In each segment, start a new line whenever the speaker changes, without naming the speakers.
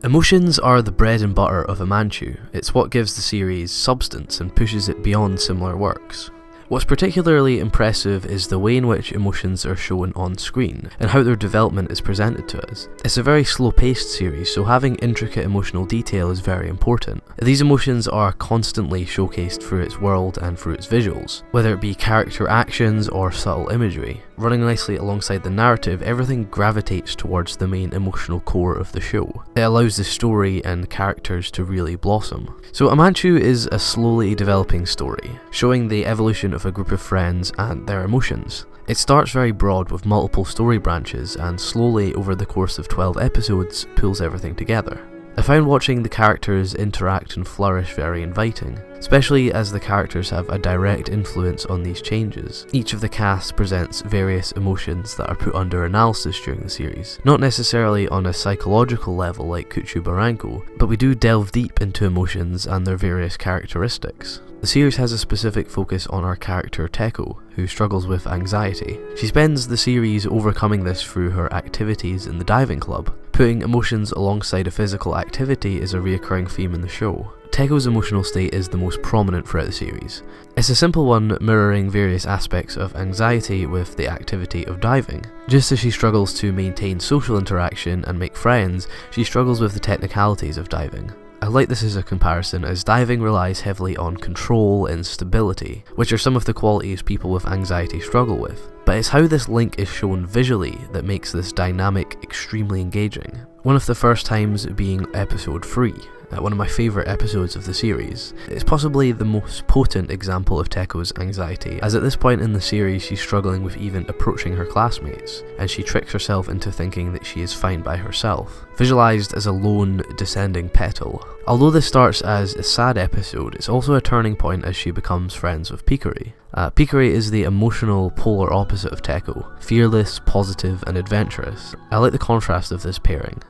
Emotions are the bread and butter of Amanchu. It's what gives the series substance and pushes it beyond similar works. What's particularly impressive is the way in which emotions are shown on screen, and how their development is presented to us. It's a very slow-paced series, so having intricate emotional detail is very important. These emotions are constantly showcased through its world and through its visuals, whether it be character actions or subtle imagery. Running nicely alongside the narrative, everything gravitates towards the main emotional core of the show. It allows the story and characters to really blossom. So Amanchu is a slowly developing story, showing the evolution of a group of friends and their emotions. It starts very broad with multiple story branches and slowly over the course of 12 episodes pulls everything together. I found watching the characters interact and flourish very inviting, especially as the characters have a direct influence on these changes. Each of the casts presents various emotions that are put under analysis during the series, not necessarily on a psychological level like Kuchu Baranko, but we do delve deep into emotions and their various characteristics. The series has a specific focus on our character Teko, who struggles with anxiety. She spends the series overcoming this through her activities in the diving club. Putting emotions alongside a physical activity is a recurring theme in the show. Teko's emotional state is the most prominent throughout the series. It's a simple one mirroring various aspects of anxiety with the activity of diving. Just as she struggles to maintain social interaction and make friends, she struggles with the technicalities of diving. I like this as a comparison, as diving relies heavily on control and stability, which are some of the qualities people with anxiety struggle with. But it's how this link is shown visually that makes this dynamic extremely engaging. One of the first times being episode 3, one of my favourite episodes of the series. It's possibly the most potent example of Teko's anxiety, as at this point in the series she's struggling with even approaching her classmates, and she tricks herself into thinking that she is fine by herself, visualised as a lone, descending petal. Although this starts as a sad episode, it's also a turning point as she becomes friends with Pikuri. Pikuri is the emotional polar opposite of Teko, fearless, positive and adventurous. I like the contrast of this pairing.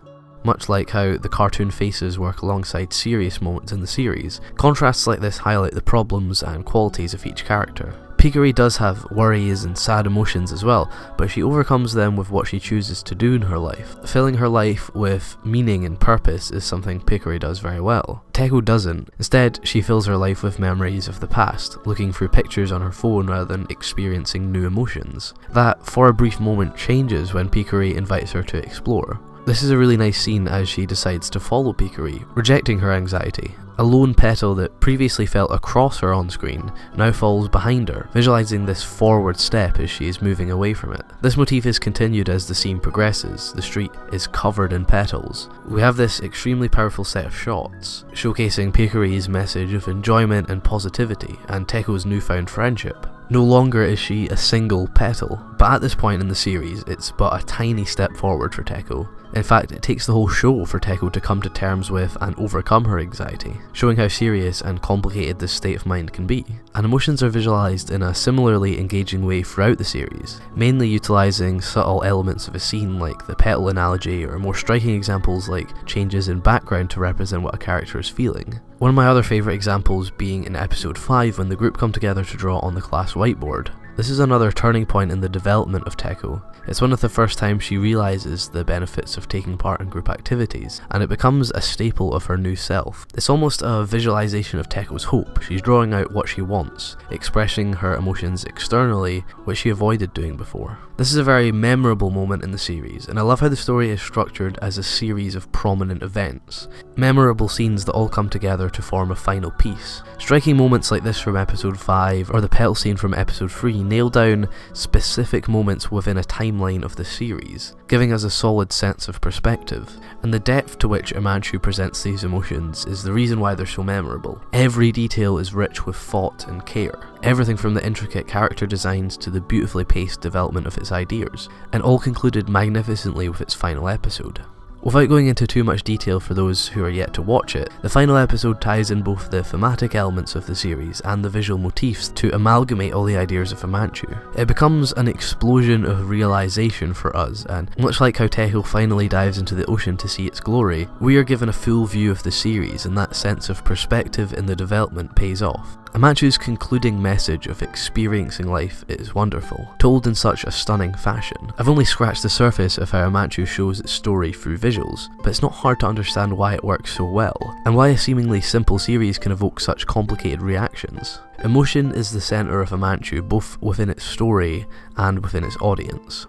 Much like how the cartoon faces work alongside serious moments in the series, contrasts like this highlight the problems and qualities of each character. Pikuri does have worries and sad emotions as well, but she overcomes them with what she chooses to do in her life. Filling her life with meaning and purpose is something Pikuri does very well. Teko doesn't. Instead, she fills her life with memories of the past, looking through pictures on her phone rather than experiencing new emotions. That, for a brief moment, changes when Pikuri invites her to explore. This is a really nice scene as she decides to follow Pikuri, rejecting her anxiety. A lone petal that previously felt across her on screen now falls behind her, visualising this forward step as she is moving away from it. This motif is continued as the scene progresses. The street is covered in petals. We have this extremely powerful set of shots, showcasing Pikuri's message of enjoyment and positivity, and Teko's newfound friendship. No longer is she a single petal, but at this point in the series, it's but a tiny step forward for Teko. In fact, it takes the whole show for Teko to come to terms with and overcome her anxiety, showing how serious and complicated this state of mind can be. And emotions are visualised in a similarly engaging way throughout the series, mainly utilising subtle elements of a scene like the petal analogy, or more striking examples like changes in background to represent what a character is feeling. One of my other favourite examples being in episode 5 when the group come together to draw on the class whiteboard. This is another turning point in the development of Teko. It's one of the first times she realises the benefits of taking part in group activities, and it becomes a staple of her new self. It's almost a visualisation of Teko's hope. She's drawing out what she wants, expressing her emotions externally, which she avoided doing before. This is a very memorable moment in the series, and I love how the story is structured as a series of prominent events. Memorable scenes that all come together to form a final piece. Striking moments like this from episode 5, or the petal scene from episode 3, nail down specific moments within a timeline of the series, giving us a solid sense of perspective. And the depth to which Amanchu presents these emotions is the reason why they're so memorable. Every detail is rich with thought and care. Everything from the intricate character designs to the beautifully paced development of its ideas, and all concluded magnificently with its final episode. Without going into too much detail for those who are yet to watch it, the final episode ties in both the thematic elements of the series and the visual motifs to amalgamate all the ideas of Amanchu. It becomes an explosion of realisation for us, and much like how Teko finally dives into the ocean to see its glory, we are given a full view of the series, and that sense of perspective in the development pays off. Amanchu's concluding message of experiencing life is wonderful, told in such a stunning fashion. I've only scratched the surface of how Amanchu shows its story through visuals, but it's not hard to understand why it works so well, and why a seemingly simple series can evoke such complicated reactions. Emotion is the centre of Amanchu, both within its story and within its audience.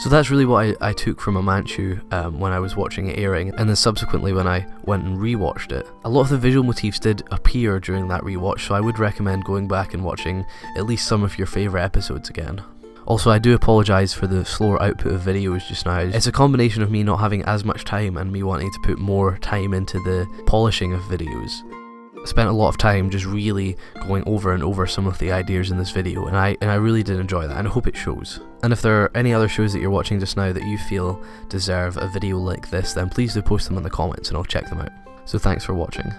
So that's really what I took from Amanchu when I was watching it airing, and then subsequently when I went and rewatched it. A lot of the visual motifs did appear during that rewatch, so I would recommend going back and watching at least some of your favourite episodes again. Also, I do apologise for the slower output of videos just now. It's a combination of me not having as much time and me wanting to put more time into the polishing of videos. I spent a lot of time just really going over and over some of the ideas in this video, and I really did enjoy that, and I hope it shows. And if there are any other shows that you're watching just now that you feel deserve a video like this, then please do post them in the comments and I'll check them out. So thanks for watching.